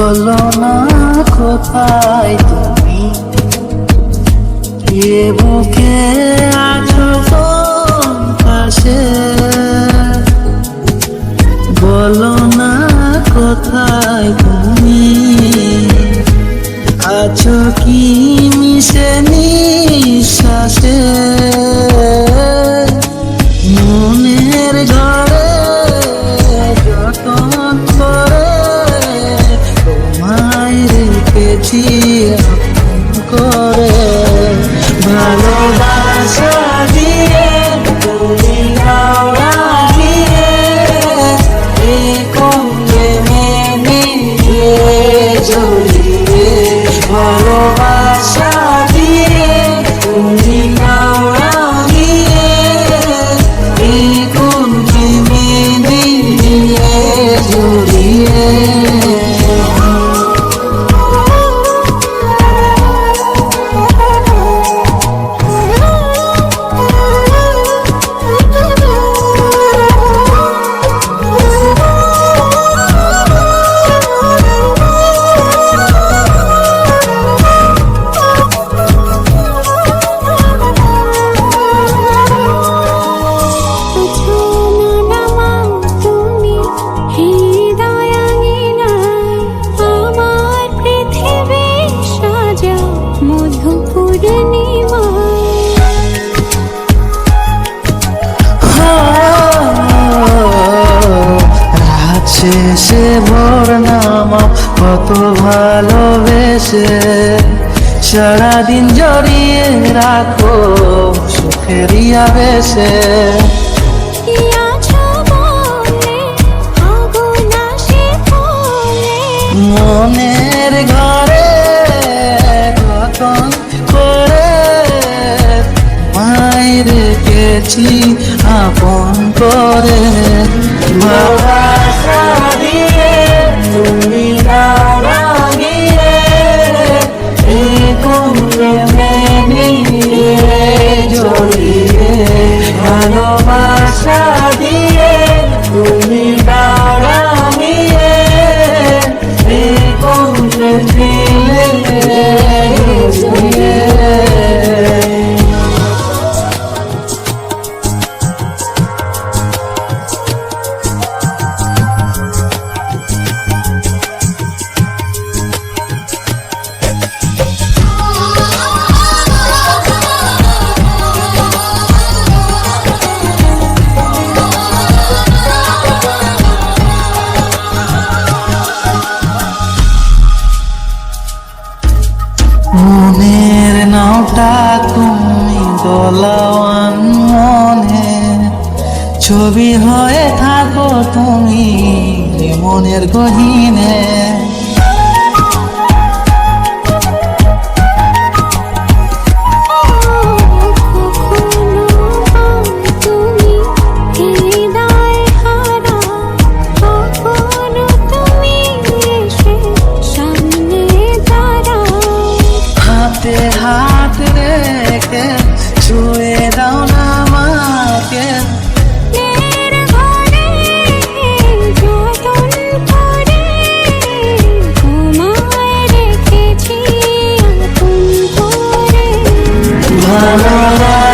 বলো না কোথায় তুমি, এ বুকে আছো কোন পাশে, বলো না কোথায় তুমি আছো কি মিশে নিঃশ্বাসে, মনের ঘরে যতন করে তোমায় রেখেছি আপন করে, ভালোবাসা দিয়ে তুমি হাওড়া দিয়ে এই কমে মিলিয়ে জড়িয়ে, ভালোবাসা দিয়ে তুমি হাওড়া দিয়ে এই কমে মিলিয়ে জড়িয়ে। শেষে ভোর নামা কত ভালোবেসে, সারাদিন জড়িয়ে রাখো সুখেরই আবেশে, মনের ঘরে যতন করে মায়ের রেখেছি আপন করে, ভালোবাসা দিয়ে তুমি হাওড়া দিয়ে এই কমে মিলিয়ে জড়িয়ে, ভালোবাসা দিয়ে তুমি হাওড়া দিয়ে এই কমে মিলিয়ে জড়িয়ে। মনের নাওটা তুমি দোলাওয়ান মনে, ছবি হয়ে থাকো তুমি মনের গহীনে, হাত রেখে ছুঁয়ে দাও না আমাকে, ভালোবাসা